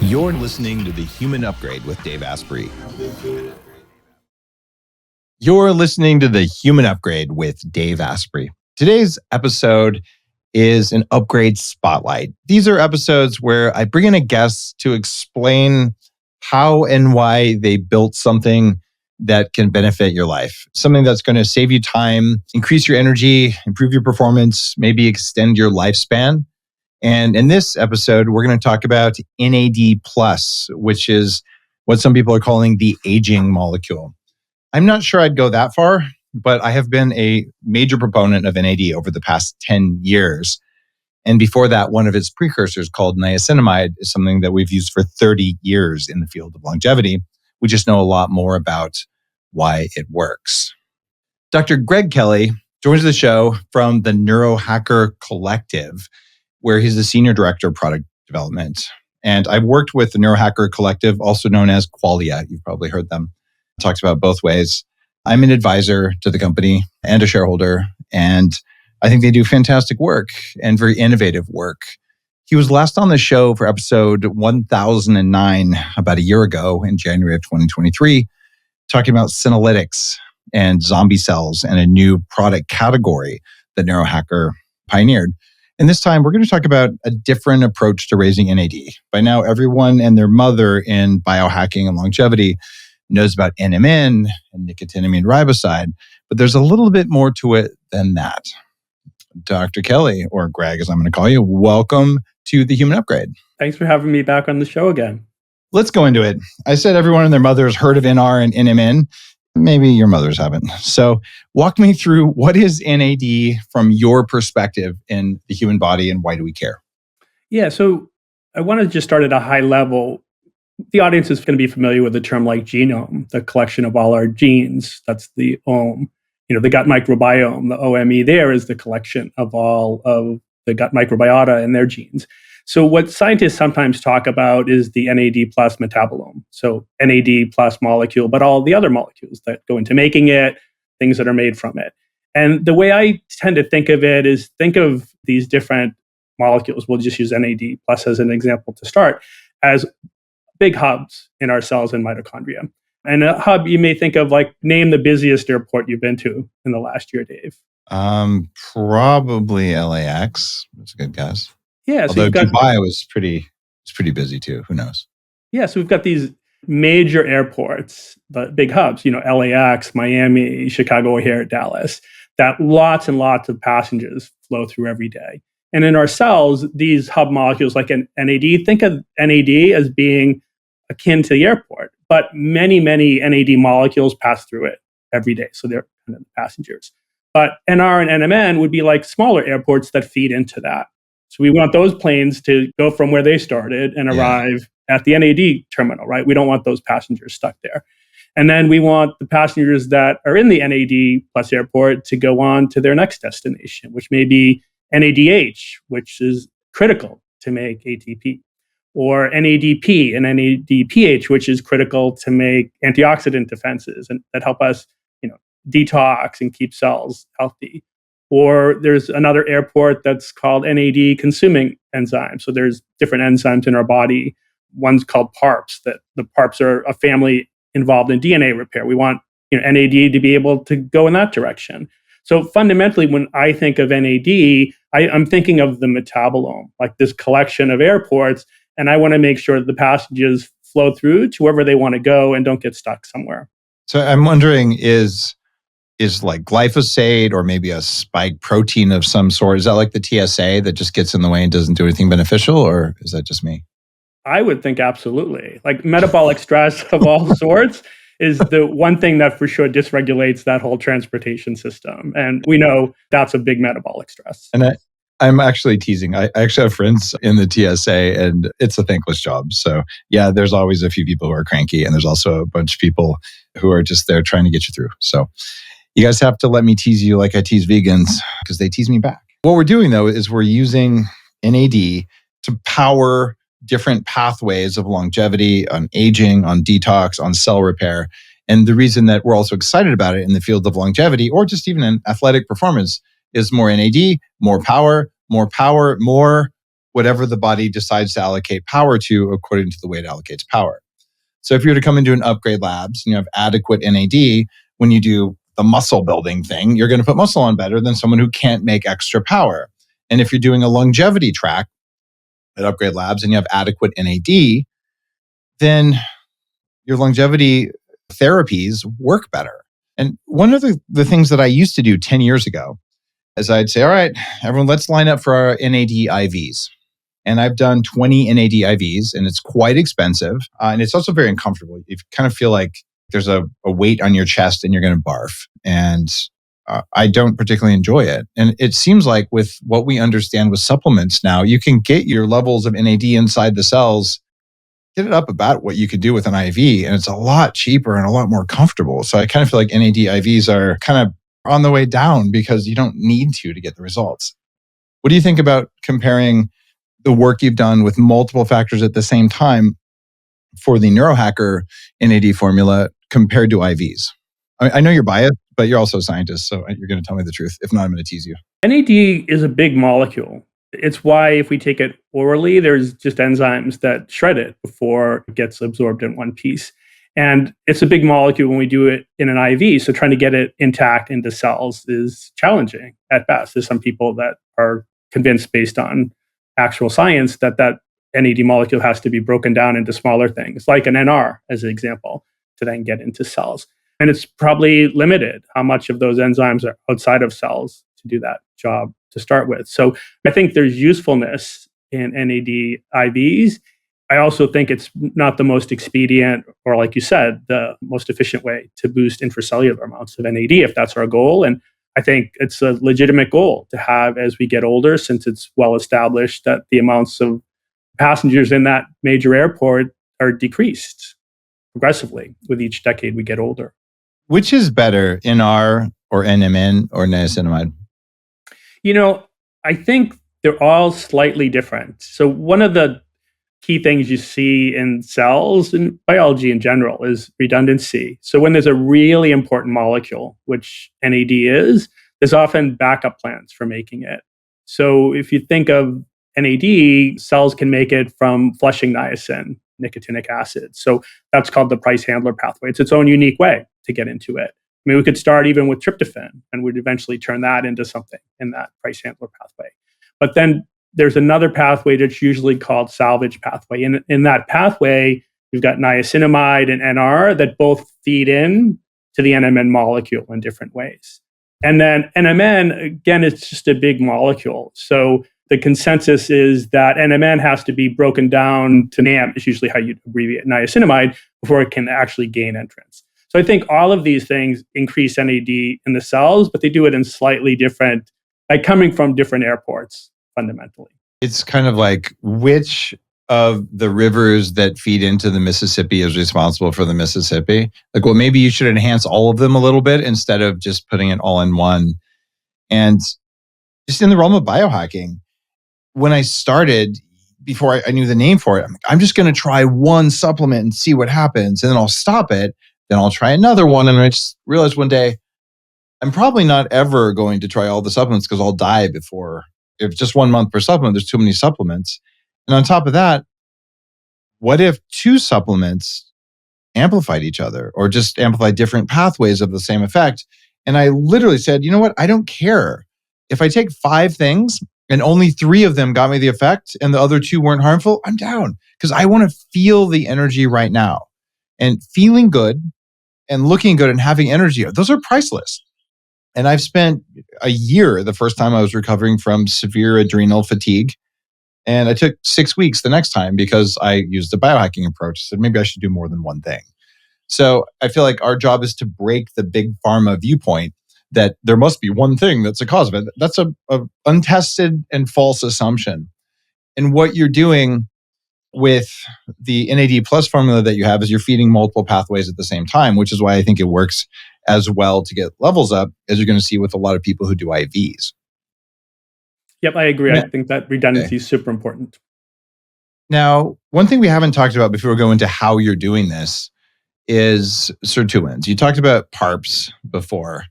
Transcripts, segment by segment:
You're listening to The Human Upgrade with Dave Asprey. You're listening to The Human Upgrade with Dave Asprey. Today's episode is an upgrade spotlight. These are episodes where I bring in a guest to explain how and why they built something that can benefit your life. Something that's going to save you time, increase your energy, improve your performance, maybe extend your lifespan. And in this episode, we're going to talk about NAD+, which is what some people are calling the aging molecule. I'm not sure I'd go that far, but I have been a major proponent of NAD over the past 10 years. And before that, one of its precursors called niacinamide is something that we've used for 30 years in the field of longevity. We just know a lot more about why it works. Dr. Greg Kelly joins the show from the Neurohacker Collective, where he's the Senior Director of Product Development. And I've worked with the Neurohacker Collective, also known as Qualia. You've probably heard them. Talks about both ways. I'm an advisor to the company and a shareholder, and I think they do fantastic work and very innovative work. He was last on the show for episode 1009 about a year ago in January of 2023, talking about senolytics and zombie cells and a new product category that Neurohacker pioneered. And this time, we're going to talk about a different approach to raising NAD. By now, everyone and their mother in biohacking and longevity knows about NMN and nicotinamide riboside, but there's a little bit more to it than that. Dr. Kelly, or Greg, as I'm going to call you, welcome to The Human Upgrade. Thanks for having me back on the show again. Let's go into it. I said everyone and their mother has heard of NR and NMN. Maybe your mothers haven't. So walk me through, what is NAD from your perspective in the human body, and why do we care? Yeah, so I want to just start at a high level. The audience is going to be familiar with the term like genome, the collection of all our genes. That's the OME. The gut microbiome, the OME there is the collection of all of the gut microbiota and their genes. So what scientists sometimes talk about is the NAD plus metabolome. So NAD plus molecule, but all the other molecules that go into making it, things that are made from it. And the way I tend to think of it is, think of these different molecules. We'll just use NAD plus as an example to start, as big hubs in our cells and mitochondria. And a hub you may think of, like, name the busiest airport you've been to in the last year, Dave. Probably LAX. That's a good guess. Yeah. Although Dubai was pretty busy too. Who knows? Yeah. So we've got these major airports, the big hubs, LAX, Miami, Chicago, O'Hare, Dallas, that lots and lots of passengers flow through every day. And in our cells, these hub molecules like an NAD, think of NAD as being akin to the airport, but many, many NAD molecules pass through it every day. So they're kind of the passengers. But NR and NMN would be like smaller airports that feed into that. So we want those planes to go from where they started and arrive at the NAD terminal, right? We don't want those passengers stuck there. And then we want the passengers that are in the NAD plus airport to go on to their next destination, which may be NADH, which is critical to make ATP, or NADP and NADPH, which is critical to make antioxidant defenses and that help us, detox and keep cells healthy. Or there's another airport that's called NAD consuming enzymes. So there's different enzymes in our body. One's called PARPs, that the PARPs are a family involved in DNA repair. We want NAD to be able to go in that direction. So fundamentally, when I think of NAD, I'm thinking of the metabolome, like this collection of airports, and I want to make sure that the passengers flow through to wherever they want to go and don't get stuck somewhere. So I'm wondering, is like glyphosate or maybe a spike protein of some sort, is that like the TSA that just gets in the way and doesn't do anything beneficial, or is that just me? I would think absolutely. Like metabolic stress of all sorts is the one thing that for sure dysregulates that whole transportation system. And we know that's a big metabolic stress. And I'm actually teasing. I actually have friends in the TSA, and it's a thankless job. So yeah, there's always a few people who are cranky, and there's also a bunch of people who are just there trying to get you through. So you guys have to let me tease you like I tease vegans, because they tease me back. What we're doing though is we're using NAD to power different pathways of longevity, on aging, on detox, on cell repair. And the reason that we're also excited about it in the field of longevity, or just even in athletic performance, is more NAD, more power, more whatever the body decides to allocate power to according to the way it allocates power. So if you were to come into an upgrade labs and you have adequate NAD, when you do the muscle building thing, you're going to put muscle on better than someone who can't make extra power. And if you're doing a longevity track at upgrade labs and you have adequate NAD, then your longevity therapies work better. And one of the things that I used to do 10 years ago is I'd say, all right, everyone, let's line up for our NAD IVs. And I've done 20 NAD IVs, and it's quite expensive. And it's also very uncomfortable. You kind of feel like there's a weight on your chest and you're going to barf. And I don't particularly enjoy it. And it seems like with what we understand with supplements now, you can get your levels of NAD inside the cells, get it up about what you could do with an IV. And it's a lot cheaper and a lot more comfortable. So I kind of feel like NAD IVs are kind of on the way down because you don't need to get the results. What do you think about comparing the work you've done with multiple factors at the same time for the Neurohacker NAD formula compared to IVs? I know you're biased, but you're also a scientist, so you're going to tell me the truth. If not, I'm going to tease you. NAD is a big molecule. It's why if we take it orally, there's just enzymes that shred it before it gets absorbed in one piece. And it's a big molecule when we do it in an IV. So trying to get it intact into cells is challenging at best. There's some people that are convinced based on actual science that NAD molecule has to be broken down into smaller things, like an NR as an example, to then get into cells. And it's probably limited how much of those enzymes are outside of cells to do that job to start with. So I think there's usefulness in NAD IVs. I also think it's not the most expedient, or like you said, the most efficient way to boost intracellular amounts of NAD if that's our goal. And I think it's a legitimate goal to have as we get older, since it's well established that the amounts of passengers in that major airport are decreased progressively with each decade we get older. Which is better, NR or NMN or niacinamide? I think they're all slightly different. So one of the key things you see in cells and biology in general is redundancy. So when there's a really important molecule, which NAD is, there's often backup plans for making it. So if you think of NAD, cells can make it from flushing niacin, nicotinic acid. So that's called the Price handler pathway. It's its own unique way to get into it. I mean, we could start even with tryptophan and we'd eventually turn that into something in that Price handler pathway. But then there's another pathway that's usually called salvage pathway. In that pathway, you've got niacinamide and NR that both feed in to the NMN molecule in different ways. And then NMN, again, it's just a big molecule. So the consensus is that NMN has to be broken down to NAM, is usually how you abbreviate niacinamide, before it can actually gain entrance. So I think all of these things increase NAD in the cells, but they do it in slightly different, like coming from different airports, fundamentally. It's kind of like which of the rivers that feed into the Mississippi is responsible for the Mississippi. Like, well, maybe you should enhance all of them a little bit instead of just putting it all in one. And just in the realm of biohacking, when I started, before I knew the name for it, I'm just going to try one supplement and see what happens. And then I'll stop it. Then I'll try another one. And I just realized one day, I'm probably not ever going to try all the supplements because I'll die before. If just 1 month per supplement, there's too many supplements. And on top of that, what if two supplements amplified each other or just amplified different pathways of the same effect? And I literally said, you know what? I don't care. If I take 5 things and only 3 of them got me the effect and the other 2 weren't harmful, I'm down because I want to feel the energy right now. And feeling good and looking good and having energy, those are priceless. And I've spent a year the first time I was recovering from severe adrenal fatigue. And I took 6 weeks the next time because I used the biohacking approach. I said, maybe I should do more than one thing. So I feel like our job is to break the big pharma viewpoint that there must be one thing that's a cause of it. That's a untested and false assumption. And what you're doing with the NAD plus formula that you have is you're feeding multiple pathways at the same time, which is why I think it works as well to get levels up as you're going to see with a lot of people who do IVs. Yep, I agree. Yeah. I think that redundancy is super important. Now, one thing we haven't talked about before we go into how you're doing this is sirtuins. You talked about PARPs before.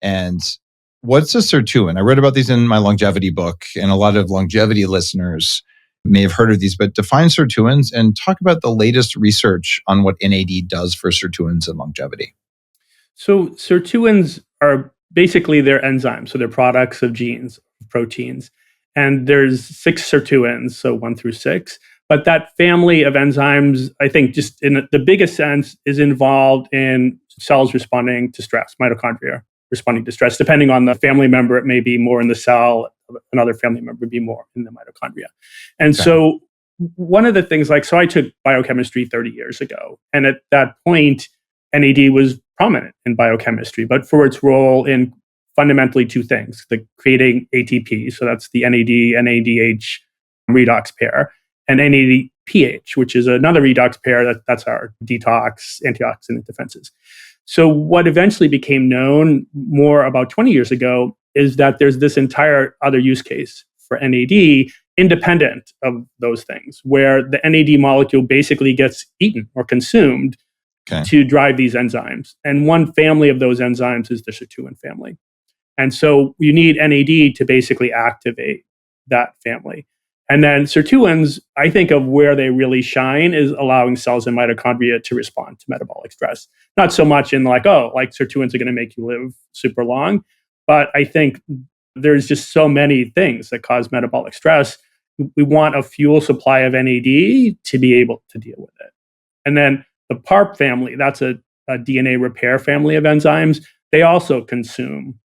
And what's a sirtuin? I read about these in my longevity book, and a lot of longevity listeners may have heard of these, but define sirtuins and talk about the latest research on what NAD does for sirtuins and longevity. So sirtuins are basically they're enzymes. So they're products of genes, proteins. And there's 6 sirtuins, so 1 through 6. But that family of enzymes, I think just in the biggest sense, is involved in cells responding to stress, mitochondria responding to stress. Depending on the family member, it may be more in the cell, another family member would be more in the mitochondria. And so one of the things, so I took biochemistry 30 years ago. And at that point, NAD was prominent in biochemistry, but for its role in fundamentally 2 things, the creating ATP, so that's the NAD-NADH redox pair, and NADPH, which is another redox pair that's our detox, antioxidant defenses. So what eventually became known more about 20 years ago is that there's this entire other use case for NAD independent of those things, where the NAD molecule basically gets eaten or consumed to drive these enzymes. And one family of those enzymes is the Sirtuin family. And so you need NAD to basically activate that family. And then sirtuins, I think of where they really shine is allowing cells and mitochondria to respond to metabolic stress. Not so much in sirtuins are going to make you live super long, but I think there's just so many things that cause metabolic stress. We want a fuel supply of NAD to be able to deal with it. And then the PARP family, that's a DNA repair family of enzymes. They also consume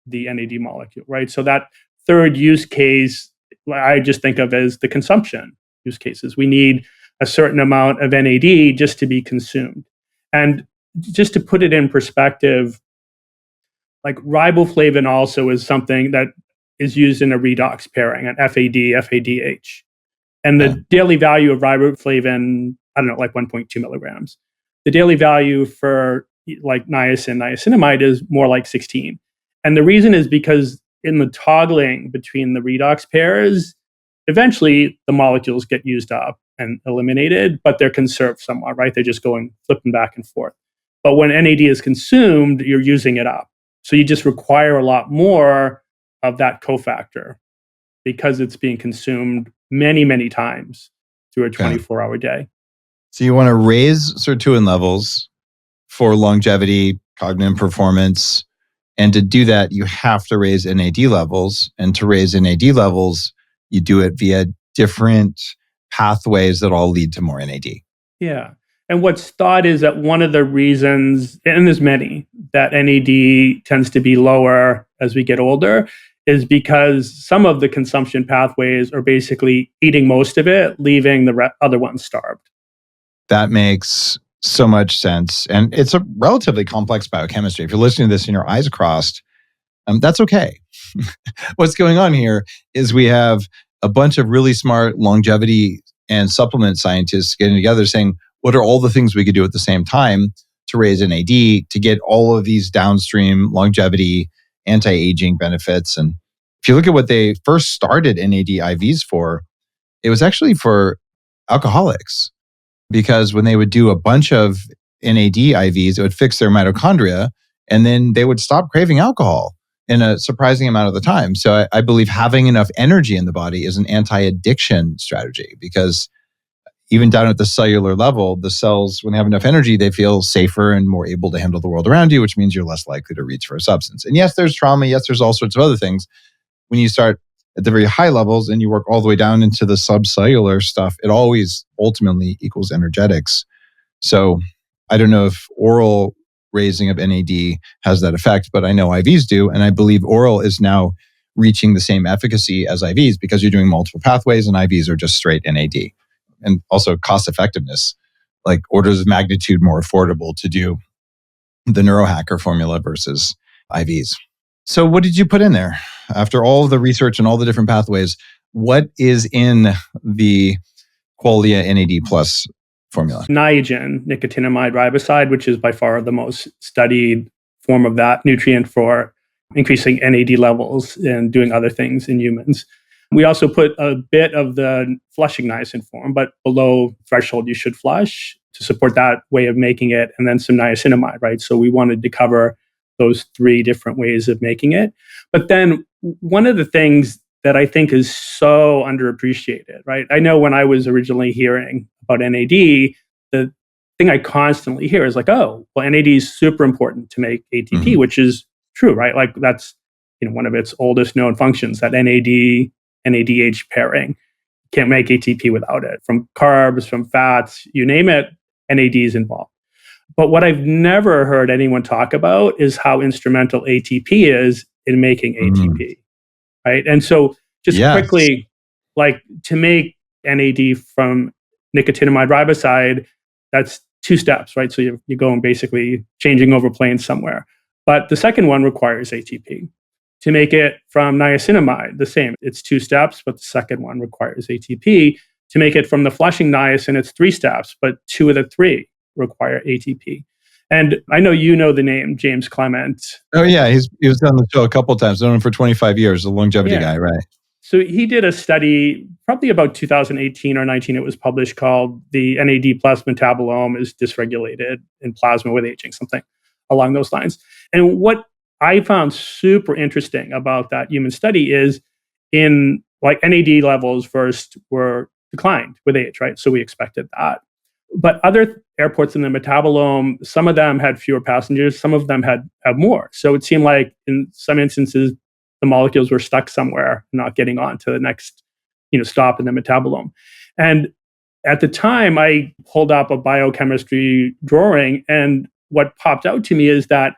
the NAD molecule, right? So that third use case, I just think of as the consumption use cases. We need a certain amount of NAD just to be consumed. And just to put it in perspective, riboflavin also is something that is used in a redox pairing, an FAD, FADH. And the daily value of riboflavin, 1.2 milligrams. The daily value for niacinamide is more like 16. And the reason is because in the toggling between the redox pairs, eventually the molecules get used up and eliminated, but they're conserved somewhat, right? They're just flipping back and forth. But when NAD is consumed, you're using it up. So you just require a lot more of that cofactor because it's being consumed many, many times through a 24-hour day. So you want to raise sirtuin levels for longevity, cognitive performance, and to do that, you have to raise NAD levels. And to raise NAD levels, you do it via different pathways that all lead to more NAD. Yeah. And what's thought is that one of the reasons, and there's many, that NAD tends to be lower as we get older is because some of the consumption pathways are basically eating most of it, leaving the other ones starved. That makes so much sense. And it's a relatively complex biochemistry. If you're listening to this and your eyes crossed, that's okay. What's going on here is we have a bunch of really smart longevity and supplement scientists getting together saying, what are all the things we could do at the same time to raise NAD to get all of these downstream longevity, anti-aging benefits? And if you look at what they first started NAD IVs for, it was actually for alcoholics. Because when they would do a bunch of NAD IVs, it would fix their mitochondria, and then they would stop craving alcohol in a surprising amount of the time. So I believe having enough energy in the body is an anti-addiction strategy, because even down at the cellular level, the cells, when they have enough energy, they feel safer and more able to handle the world around you, which means you're less likely to reach for a substance. And yes, there's trauma. Yes, there's all sorts of other things. When you start at the very high levels and you work all the way down into the subcellular stuff, it always ultimately equals energetics. So I don't know if oral raising of NAD has that effect, but I know IVs do. And I believe oral is now reaching the same efficacy as IVs because you're doing multiple pathways and IVs are just straight NAD. And also cost effectiveness, like orders of magnitude more affordable to do the Neurohacker formula versus IVs. So what did you put in there? After all of the research and all the different pathways, what is in the Qualia NAD Plus formula? Niagen, nicotinamide riboside, which is by far the most studied form of that nutrient for increasing NAD levels and doing other things in humans. We also put a bit of the flushing niacin form, but below threshold you should flush to support that way of making it, and then some niacinamide, right? So we wanted to cover those 3 different ways of making it. But then one of the things that I think is so underappreciated, right? I know when I was originally hearing about NAD, the thing I constantly hear is like, oh, well, NAD is super important to make ATP, which is true, right? Like that's one of its oldest known functions, that NAD NADH pairing. Can't make ATP without it. From carbs, from fats, you name it, NAD is involved. But what I've never heard anyone talk about is how instrumental ATP is in making ATP, right? And so just quickly, like to make NAD from nicotinamide riboside, that's 2 steps, right? So you're going basically changing over planes somewhere. But the second one requires ATP. To make it from niacinamide, the same. It's 2 steps, but the second one requires ATP. To make it from the flushing niacin, it's 3 steps, but 2 of the 3 require ATP. And I know you know the name James Clement. Oh yeah, he was on the show a couple of times. I've known him for 25 years, a longevity guy, right? So he did a study, probably about 2018 or 19, it was published, called The NAD plus metabolome is dysregulated in plasma with aging, something along those lines. And what I found super interesting about that human study is in like NAD levels first were declined with age, right? So we expected that. But other airports in the metabolome, some of them had fewer passengers, some of them had more. So it seemed like in some instances, the molecules were stuck somewhere, not getting on to the next stop in the metabolome. And at the time, I pulled up a biochemistry drawing, and what popped out to me is that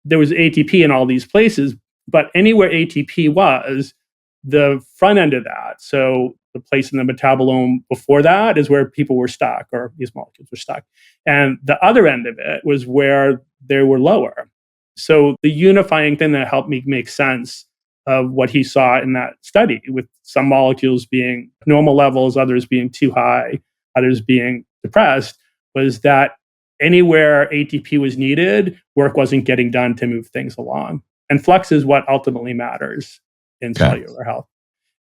there was ATP in all these places, but anywhere ATP was, the front end of that, so the place in the metabolome before that, is where people were stuck, or these molecules were stuck. And the other end of it was where they were lower. So the unifying thing that helped me make sense of what he saw in that study, with some molecules being normal levels, others being too high, others being depressed, was that anywhere ATP was needed, work wasn't getting done to move things along. And flux is what ultimately matters in cellular health.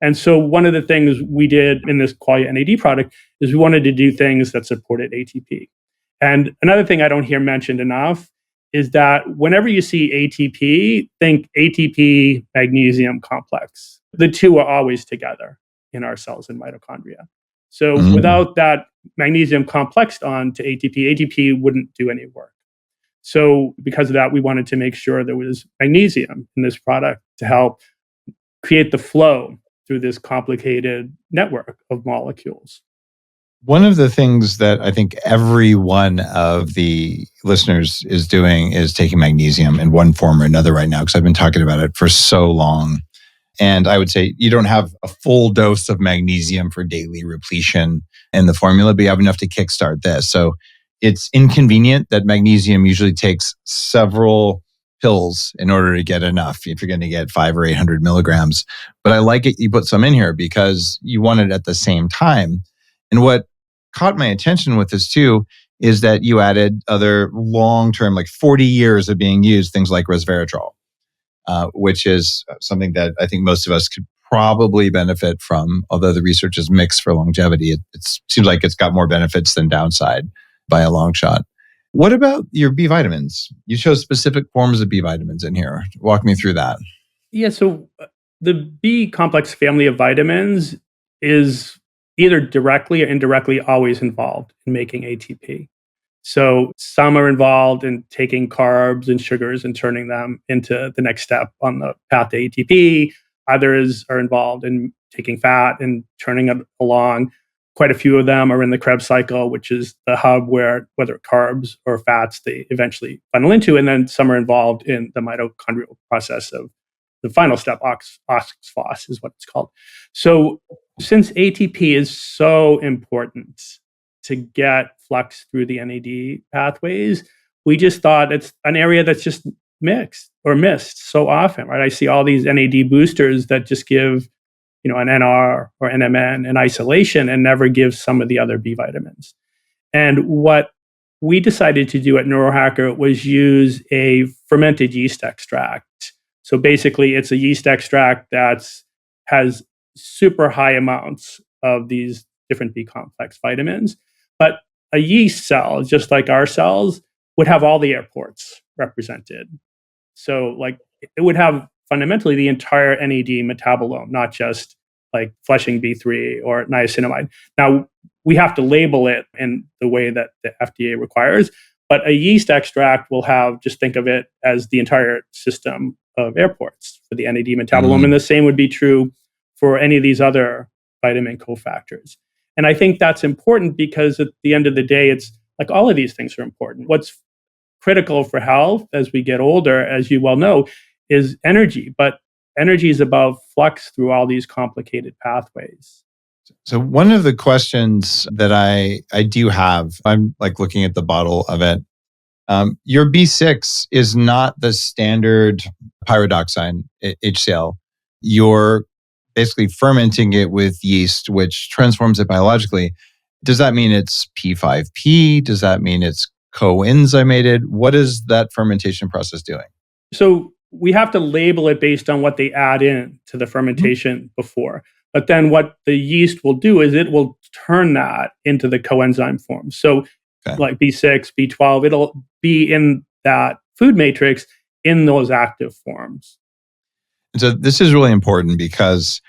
And so one of the things we did in this Qualia NAD product is we wanted to do things that supported ATP. And another thing I don't hear mentioned enough is that whenever you see ATP, think ATP magnesium complex. The two are always together in our cells in mitochondria. So without that magnesium complexed on to ATP wouldn't do any work. So because of that, we wanted to make sure there was magnesium in this product to help create the flow through this complicated network of molecules. One of the things that I think every one of the listeners is doing is taking magnesium in one form or another right now, because I've been talking about it for so long. And I would say you don't have a full dose of magnesium for daily repletion in the formula, but you have enough to kickstart this. So it's inconvenient that magnesium usually takes several pills in order to get enough, if you're going to get 500 or 800 milligrams. But I like it you put some in here because you want it at the same time. And what caught my attention with this too is that you added other long-term, like 40 years of being used, things like resveratrol, which is something that I think most of us could probably benefit from, although the research is mixed for longevity. It seems like it's got more benefits than downside by a long shot. What about your B vitamins? You chose specific forms of B vitamins in here. Walk me through that. Yeah, so the B complex family of vitamins is either directly or indirectly always involved in making ATP. So some are involved in taking carbs and sugars and turning them into the next step on the path to ATP. Others are involved in taking fat and turning it along. Quite a few of them are in the Krebs cycle, which is the hub where whether carbs or fats they eventually funnel into. And then some are involved in the mitochondrial process of the final step, oxphos is what it's called. So since ATP is so important to get flux through the NAD pathways, we just thought it's an area that's just mixed or missed so often, right? I see all these NAD boosters that just give, an NR or NMN in isolation and never give some of the other B vitamins. And what we decided to do at Neurohacker was use a fermented yeast extract. So basically, it's a yeast extract that has super high amounts of these different B complex vitamins. But a yeast cell, just like our cells, would have all the airports represented. So like it would have fundamentally the entire NAD metabolome, not just like Flushing B3 or niacinamide. Now, we have to label it in the way that the FDA requires, but a yeast extract will have, just think of it as the entire system of airports for the NAD metabolome. And the same would be true for any of these other vitamin cofactors. And I think that's important because at the end of the day, it's like all of these things are important. What's critical for health as we get older, as you well know, is energy. But energy is about flux through all these complicated pathways. So one of the questions that I do have, I'm like looking at the bottle of it. Your B6 is not the standard pyridoxine, HCl. You're basically fermenting it with yeast, which transforms it biologically. Does that mean it's P5P? Does that mean it's coenzymated? What is that fermentation process doing? So we have to label it based on what they add in to the fermentation before. But then what the yeast will do is it will turn that into the coenzyme form. So like B6, B12, it'll be in that food matrix in those active forms. And so this is really important because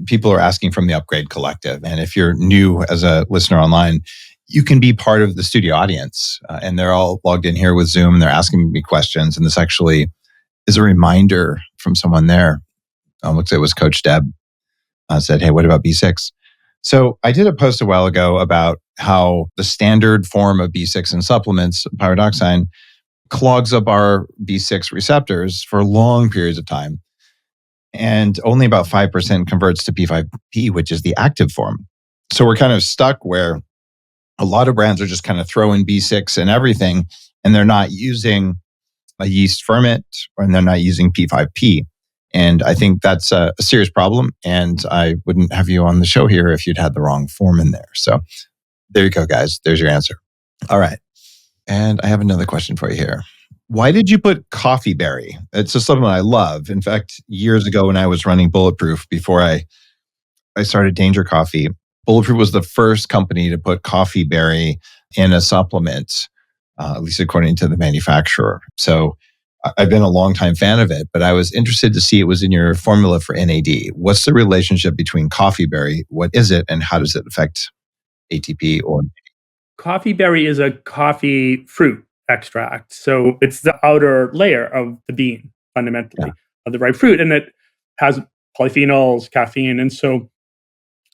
people are asking from the Upgrade Collective. And if you're new as a listener online, you can be part of the studio audience. And they're all logged in here with Zoom and they're asking me questions. And this actually is a reminder from someone there. Looks like it was Coach Deb. Said, hey, what about B6? So I did a post a while ago about how the standard form of B6 in supplements, pyridoxine, clogs up our B6 receptors for long periods of time. And only about 5% converts to P5P, which is the active form. So we're kind of stuck where a lot of brands are just kind of throwing B6 and everything, and they're not using a yeast ferment, and they're not using P5P. And I think that's a serious problem. And I wouldn't have you on the show here if you'd had the wrong form in there. So there you go, guys. There's your answer. All right. And I have another question for you here. Why did you put coffee berry? It's a supplement I love. In fact, years ago when I was running Bulletproof, before I started Danger Coffee, Bulletproof was the first company to put coffee berry in a supplement, at least according to the manufacturer. So I've been a longtime fan of it, but I was interested to see it was in your formula for NAD. What's the relationship between coffee berry? What is it, and how does it affect ATP or NAD? Coffee berry is a coffee fruit extract. So it's the outer layer of the bean, fundamentally, of the ripe fruit. And it has polyphenols, caffeine. And so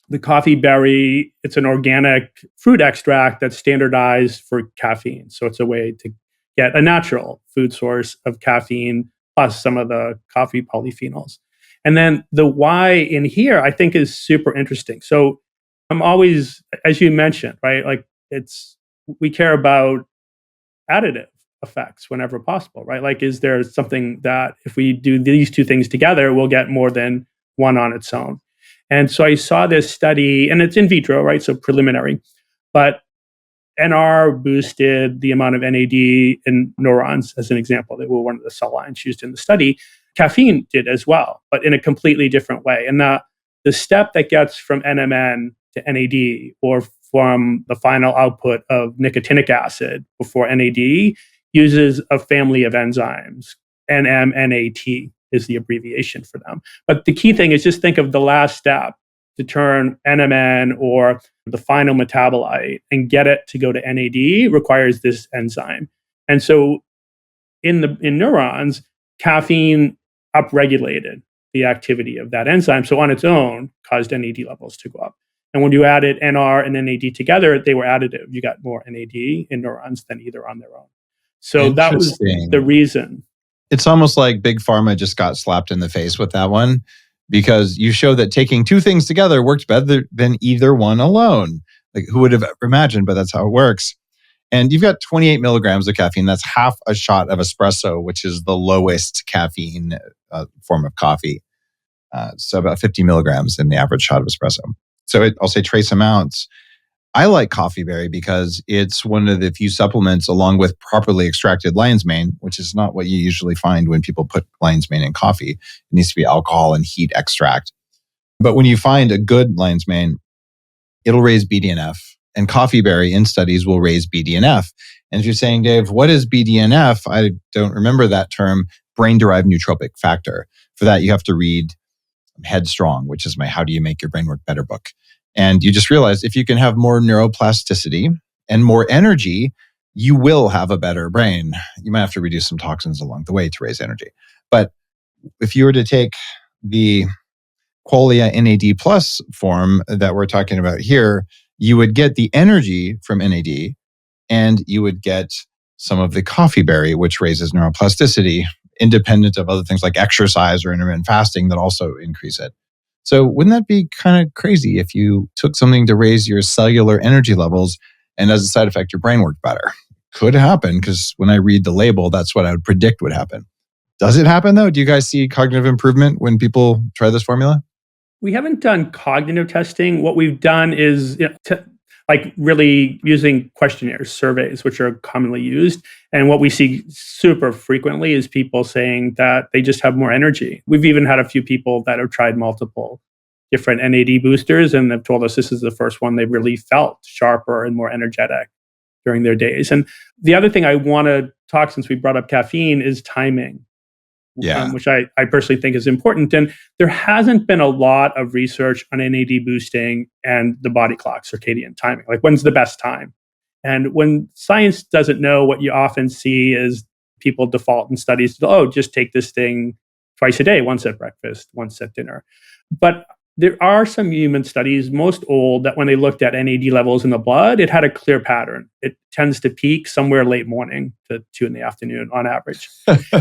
the coffee berry, it's an organic fruit extract that's standardized for caffeine. So it's a way to get a natural food source of caffeine plus some of the coffee polyphenols. And then the why in here, I think, is super interesting. So I'm always, as you mentioned, right? Like we care about additive effects whenever possible, right? Like, is there something that if we do these two things together, we'll get more than one on its own? And so I saw this study, and it's in vitro, right? So preliminary, but NR boosted the amount of NAD in neurons, as an example. They were one of the cell lines used in the study. Caffeine did as well, but in a completely different way. And the step that gets from NMN to NAD, or from the final output of nicotinic acid before NAD, uses a family of enzymes. NMNAT is the abbreviation for them. But the key thing is just think of the last step to turn NMN or the final metabolite and get it to go to NAD requires this enzyme. And so in neurons, caffeine upregulated the activity of that enzyme. So on its own, caused NAD levels to go up. And when you added NR and NAD together, they were additive. You got more NAD in neurons than either on their own. So that was the reason. It's almost like Big Pharma just got slapped in the face with that one, because you show that taking two things together works better than either one alone. Like, who would have ever imagined, but that's how it works. And you've got 28 milligrams of caffeine. That's half a shot of espresso, which is the lowest caffeine form of coffee. So about 50 milligrams in the average shot of espresso. So I'll say trace amounts. I like coffee berry because it's one of the few supplements, along with properly extracted lion's mane, which is not what you usually find when people put lion's mane in coffee. It needs to be alcohol and heat extract. But when you find a good lion's mane, it'll raise BDNF. And coffee berry in studies will raise BDNF. And if you're saying, Dave, what is BDNF? I don't remember that term. brain-derived nootropic factor. For that, you have to read Headstrong, which is my How Do You Make Your Brain Work Better book. And you just realize if you can have more neuroplasticity and more energy, you will have a better brain. You might have to reduce some toxins along the way to raise energy. But if you were to take the Qualia NAD plus form that we're talking about here, you would get the energy from NAD and you would get some of the coffee berry, which raises neuroplasticity, independent of other things like exercise or intermittent fasting that also increase it. So wouldn't that be kind of crazy if you took something to raise your cellular energy levels and as a side effect, your brain worked better? Could happen because when I read the label, that's what I would predict would happen. Does it happen though? Do you guys see cognitive improvement when people try this formula? We haven't done cognitive testing. What we've done is like really using questionnaires, surveys, which are commonly used. And what we see super frequently is people saying that they just have more energy. We've even had a few people that have tried multiple different NAD boosters and have told us this is the first one they really felt sharper and more energetic during their days. And the other thing I want to talk, since we brought up caffeine, is timing. Which I personally think is important. And there hasn't been a lot of research on NAD boosting and the body clock, circadian timing. Like when's the best time? And when science doesn't know, what you often see is people default in studies to, just take this thing twice a day, once at breakfast, once at dinner. But there are some human studies, most old, that when they looked at NAD levels in the blood, it had a clear pattern. It tends to peak somewhere late morning to 2 p.m. on average.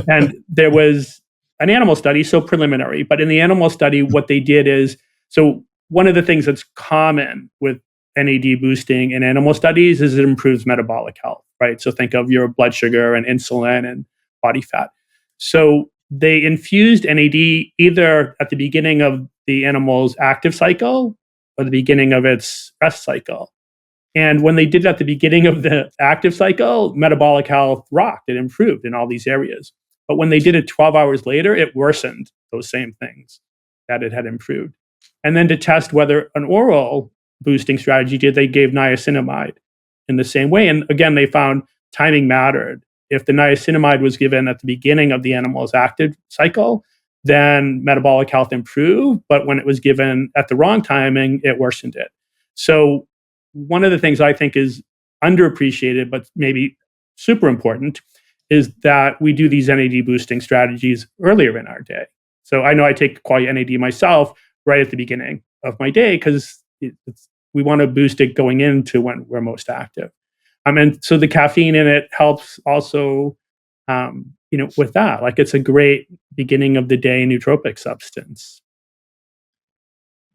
And there was an animal study, so preliminary, but in the animal study, what they did is, so one of the things that's common with NAD boosting in animal studies is it improves metabolic health, right? So think of your blood sugar and insulin and body fat. So they infused NAD either at the beginning of the animal's active cycle or the beginning of its rest cycle. And when they did it at the beginning of the active cycle, metabolic health rocked. It improved in all these areas. But when they did it 12 hours later, it worsened those same things that it had improved. And then to test whether an oral boosting strategy did, they gave niacinamide in the same way. And again, they found timing mattered. If the niacinamide was given at the beginning of the animal's active cycle, then metabolic health improved. But when it was given at the wrong timing, it worsened it. So one of the things I think is underappreciated, but maybe super important, is that we do these NAD boosting strategies earlier in our day. So I know I take Qualia NAD myself right at the beginning of my day because we want to boost it going into when we're most active. And so the caffeine in it helps also, with that. Like it's a great beginning of the day nootropic substance.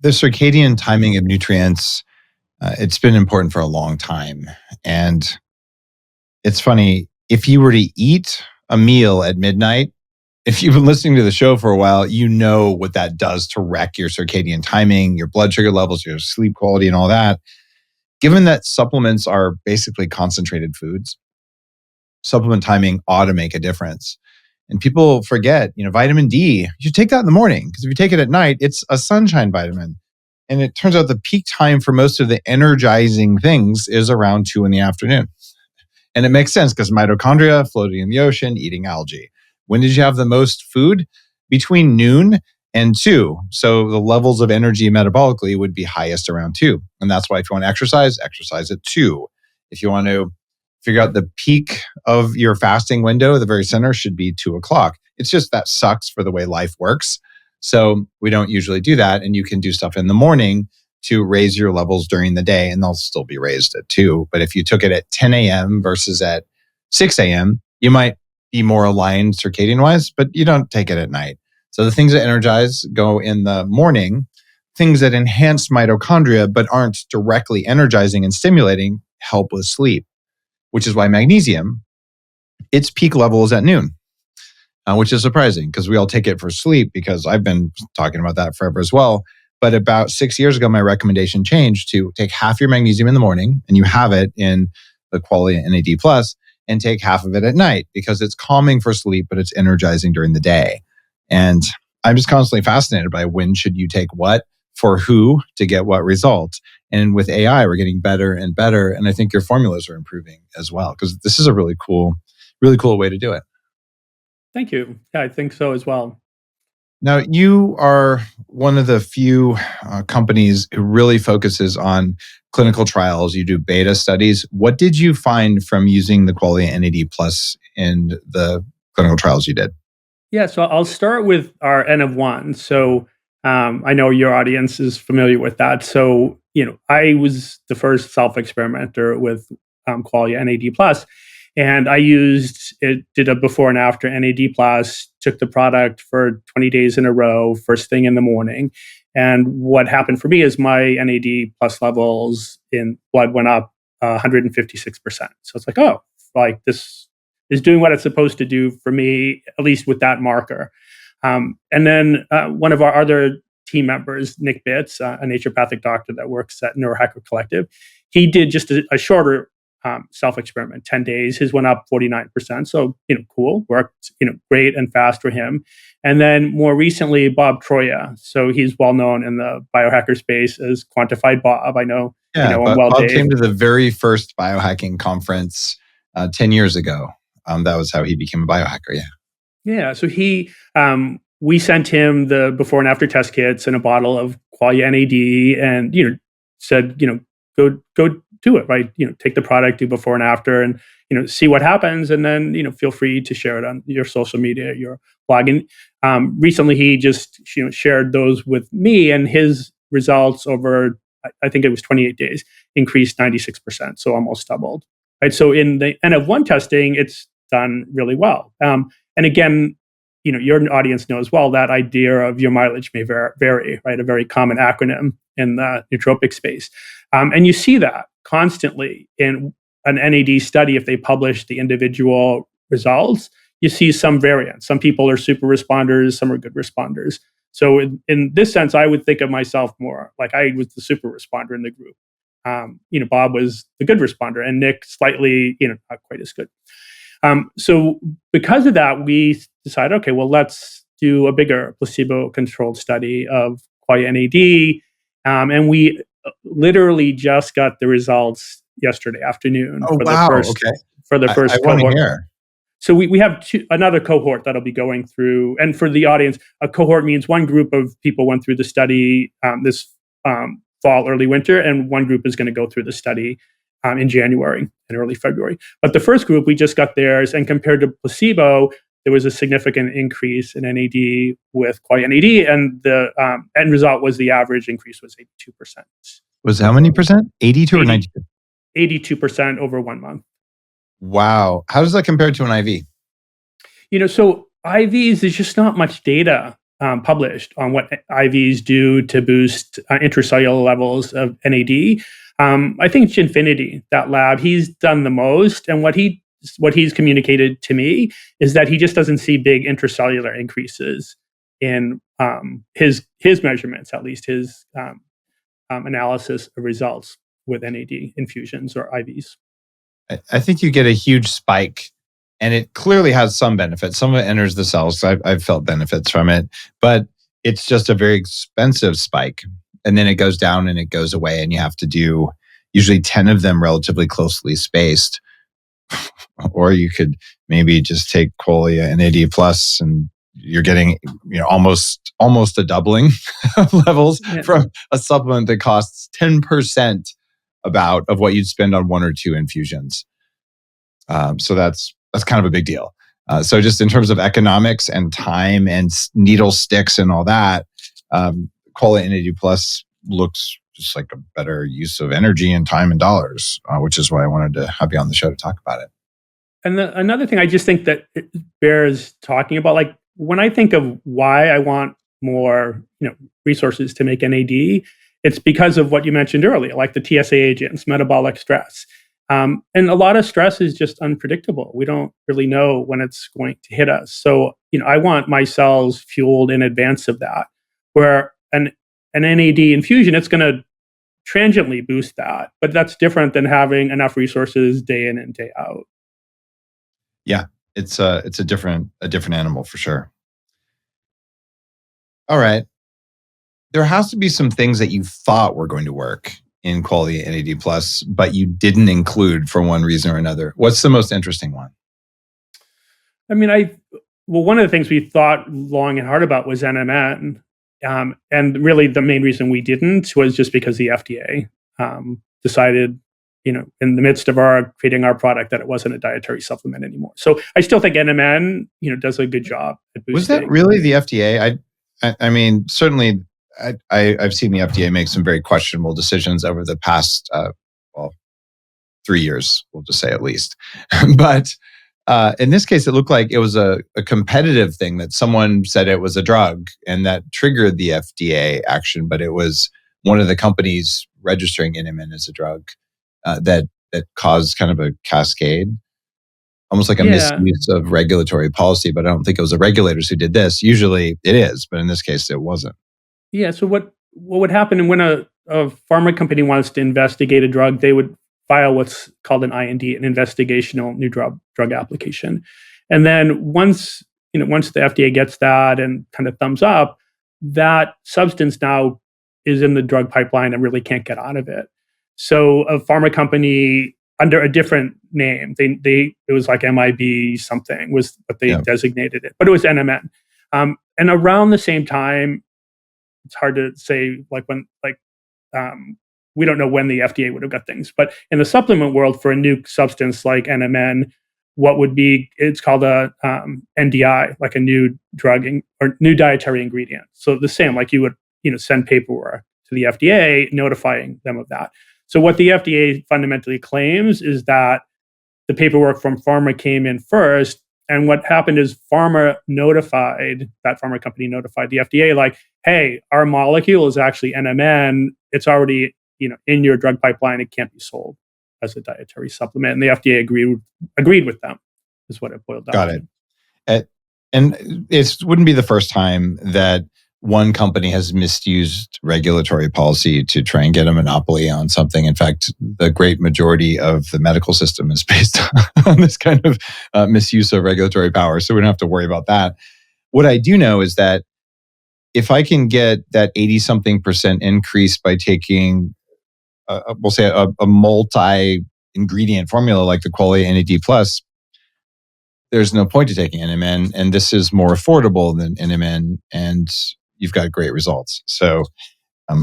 The circadian timing of nutrients, it's been important for a long time. And it's funny, if you were to eat a meal at midnight, if you've been listening to the show for a while, you know what that does to wreck your circadian timing, your blood sugar levels, your sleep quality, and all that. Given that supplements are basically concentrated foods, supplement timing ought to make a difference. And people forget, vitamin D, you should take that in the morning because if you take it at night, it's a sunshine vitamin. And it turns out the peak time for most of the energizing things is around 2 p.m. And it makes sense because mitochondria floating in the ocean, eating algae. When did you have the most food? Between noon and 2. So the levels of energy metabolically would be highest around 2. And that's why if you want to exercise at 2. If you want to figure out the peak of your fasting window, the very center should be 2 o'clock. It's just that sucks for the way life works. So we don't usually do that. And you can do stuff in the morning to raise your levels during the day, and they'll still be raised at 2. But if you took it at 10 a.m. versus at 6 a.m., you might be more aligned circadian wise, but you don't take it at night. So the things that energize go in the morning. Things that enhance mitochondria but aren't directly energizing and stimulating help with sleep, which is why magnesium, its peak level is at noon, which is surprising because we all take it for sleep because I've been talking about that forever as well. But about 6 years ago, my recommendation changed to take half your magnesium in the morning, and you have it in the Qualia NAD Plus, and take half of it at night because it's calming for sleep, but it's energizing during the day. And I'm just constantly fascinated by when should you take what for who to get what result. And with AI, we're getting better and better. And I think your formulas are improving as well because this is a really cool way to do it. Thank you. Yeah, I think so as well. Now, you are one of the few companies who really focuses on clinical trials. You do beta studies. What did you find from using the Qualia NAD Plus in the clinical trials you did? Yeah, so I'll start with our N of one. So I know your audience is familiar with that. So, I was the first self experimenter with Qualia NAD Plus, and I used it, did a before and after NAD Plus, took the product for 20 days in a row, first thing in the morning. And what happened for me is my NAD Plus levels in blood went up 156%. So it's like, oh, like this is doing what it's supposed to do for me, at least with that marker. And then one of our other team members, Nick Bitts, a naturopathic doctor that works at Neurohacker Collective, he did just a shorter self-experiment, 10 days. His went up 49%. So, cool, worked, great and fast for him. And then more recently, Bob Troya. So he's well known in the biohacker space as Quantified Bob. I know, Yeah, him but well, Bob Dave. came to the very first biohacking conference 10 years ago. That was how he became a biohacker. Yeah. Yeah. So we sent him the before and after test kits and a bottle of Qualia NAD, and said, go do it, right? Take the product, do before and after, and see what happens, and then feel free to share it on your social media, your blog. And recently, he just shared those with me, and his results over, I think it was 28 days, increased 96%, so almost doubled. Right. So in the N of one testing, it's done really well. And again, your audience knows well that idea of your mileage may vary, right? A very common acronym in the nootropic space. And you see that constantly in an NAD study. If they publish the individual results, you see some variance. Some people are super responders, some are good responders. So in this sense, I would think of myself more like I was the super responder in the group. Bob was the good responder, and Nick slightly, not quite as good. So because of that, we decided, okay, well, let's do a bigger placebo-controlled study of Qualia NAD. And we literally just got the results yesterday afternoon Oh, for wow. the first I want to cohort. hear. So we have another cohort that'll be going through. And for the audience, a cohort means one group of people went through the study this fall, early winter, and one group is going to go through the study in January and early February. But the first group, we just got theirs, and compared to placebo, there was a significant increase in NAD with Qualia NAD, and the end result was the average increase was 82%. Was how many percent? 82 or 92? 82% over 1 month. Wow. How does that compare to an IV? So IVs, there's just not much data published on what IVs do to boost intracellular levels of NAD. I think it's Infinity, that lab, he's done the most. And what he's communicated to me is that he just doesn't see big intracellular increases in his measurements, at least his analysis of results with NAD infusions or IVs. I think you get a huge spike, and it clearly has some benefits. Some of it enters the cells. I've felt benefits from it, but it's just a very expensive spike. And then it goes down and it goes away, and you have to do usually 10 of them relatively closely spaced. Or you could maybe just take Qualia NAD Plus, and you're getting almost a doubling of levels from a supplement that costs 10% of what you'd spend on one or two infusions. So that's kind of a big deal. So just in terms of economics and time and needle sticks and all that, Qualia NAD Plus looks just like a better use of energy and time and dollars, which is why I wanted to have you on the show to talk about it. And another thing I just think that it bears talking about, like when I think of why I want more, resources to make NAD, it's because of what you mentioned earlier, like the TSA agents, metabolic stress. And a lot of stress is just unpredictable. We don't really know when it's going to hit us. So, I want my cells fueled in advance of that, where an NAD infusion, it's going to transiently boost that, but that's different than having enough resources day in and day out. Yeah, it's a different animal for sure. All right. There has to be some things that you thought were going to work in Qualia NAD Plus, but you didn't include for one reason or another. What's the most interesting one? I mean, Well, one of the things we thought long and hard about was NMN. And really the main reason we didn't was just because the FDA decided, in the midst of creating our product, that it wasn't a dietary supplement anymore. So I still think NMN, does a good job at boosting. Was that really the FDA? I mean, certainly I've seen the FDA make some very questionable decisions over the past, 3 years, we'll just say at least. But in this case, it looked like it was a competitive thing that someone said it was a drug and that triggered the FDA action, but it was one of the companies registering NMN as a drug that caused kind of a cascade, almost like a misuse of regulatory policy. But I don't think it was the regulators who did this. Usually it is, but in this case, it wasn't. Yeah. So what would happen when a pharma company wants to investigate a drug? They would file what's called an IND, an investigational new drug application, and then once the FDA gets that and kind of thumbs up, that substance now is in the drug pipeline and really can't get out of it. So a pharma company under a different name, it was like MIB something was what they designated it, but it was NMN. And around the same time, it's hard to say we don't know when the FDA would have got things, but in the supplement world, for a new substance like NMN, it's called a NDI, like a new drug or new dietary ingredient. So the same, like you would, send paperwork to the FDA notifying them of that. So what the FDA fundamentally claims is that the paperwork from pharma came in first, and what happened is that pharma company notified the FDA, like, hey, our molecule is actually NMN. It's already in your drug pipeline. It can't be sold as a dietary supplement. And the FDA agreed with them, is what it boiled down to. Got it. And it wouldn't be the first time that one company has misused regulatory policy to try and get a monopoly on something. In fact, the great majority of the medical system is based on this kind of misuse of regulatory power. So we don't have to worry about that. What I do know is that if I can get that 80-something% increase by taking, we'll say, a multi-ingredient formula like the Qualia NAD+, there's no point to taking NMN, and this is more affordable than NMN, and you've got great results. So,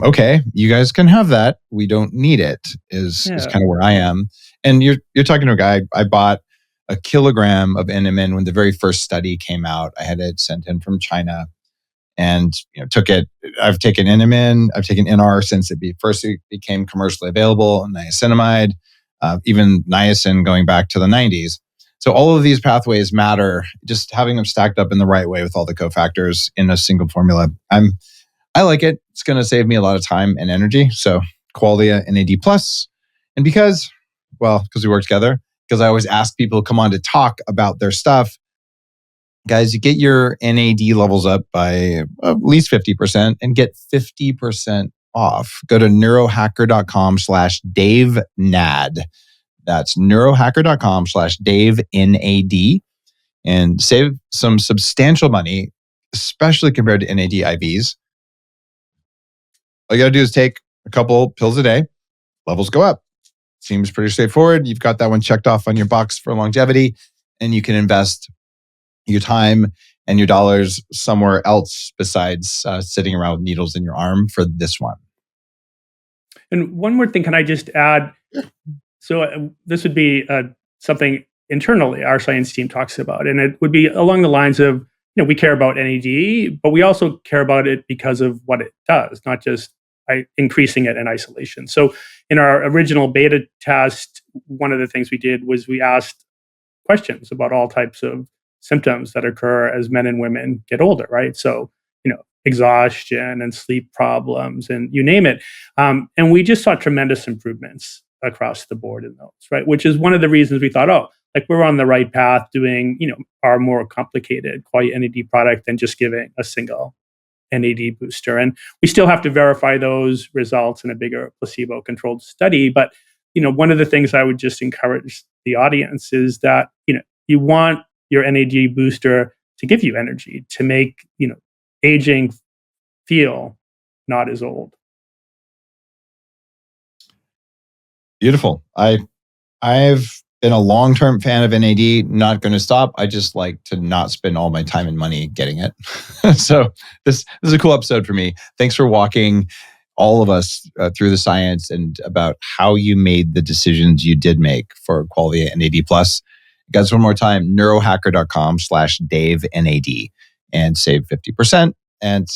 okay, you guys can have that. We don't need it, is kind of where I am. And you're talking to a guy. I bought a kilogram of NMN when the very first study came out. I had it sent in from China, and took it. I've taken NMN, I've taken NR since it became commercially available, niacinamide, even niacin going back to the 90s. So all of these pathways matter, just having them stacked up in the right way with all the cofactors in a single formula. I like it. It's going to save me a lot of time and energy. So Qualia NAD+. And because we work together, because I always ask people to come on to talk about their stuff, guys, you get your NAD levels up by at least 50% and get 50% off. Go to neurohacker.com/DaveNAD. That's neurohacker.com/DaveNAD and save some substantial money, especially compared to NAD IVs. All you got to do is take a couple pills a day. Levels go up. Seems pretty straightforward. You've got that one checked off on your box for longevity, and you can invest your time and your dollars somewhere else besides sitting around with needles in your arm for this one. And one more thing, can I just add? So this would be something internally our science team talks about, and it would be along the lines of, we care about NAD, but we also care about it because of what it does, not just increasing it in isolation. So in our original beta test, one of the things we did was we asked questions about all types of symptoms that occur as men and women get older, right? So, exhaustion and sleep problems and you name it. And we just saw tremendous improvements across the board in those, right? Which is one of the reasons we thought, we're on the right path doing, our more complicated Qualia NAD product than just giving a single NAD booster. And we still have to verify those results in a bigger placebo-controlled study. But, one of the things I would just encourage the audience is that, you want your NAD booster to give you energy, to make, aging feel not as old. Beautiful. I've been a long-term fan of NAD, not going to stop. I just like to not spend all my time and money getting it. So this is a cool episode for me. Thanks for walking all of us through the science and about how you made the decisions you did make for Qualia NAD+. Guys, one more time, neurohacker.com/DaveNAD and save 50%. And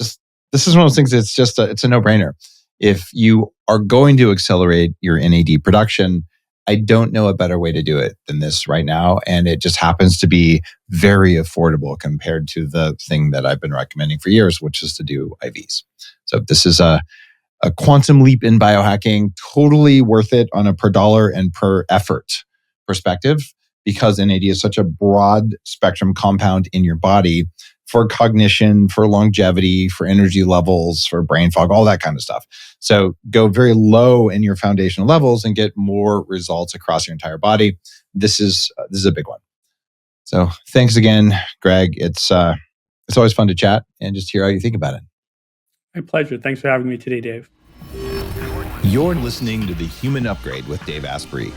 just this is one of those things, it's a no-brainer. If you are going to accelerate your NAD production, I don't know a better way to do it than this right now. And it just happens to be very affordable compared to the thing that I've been recommending for years, which is to do IVs. So this is a quantum leap in biohacking, totally worth it on a per dollar and per effort perspective, because NAD is such a broad spectrum compound in your body for cognition, for longevity, for energy levels, for brain fog, all that kind of stuff. So go very low in your foundational levels and get more results across your entire body. This is a big one. So thanks again, Greg. It's always fun to chat and just hear how you think about it. My pleasure. Thanks for having me today, Dave. You're listening to The Human Upgrade with Dave Asprey.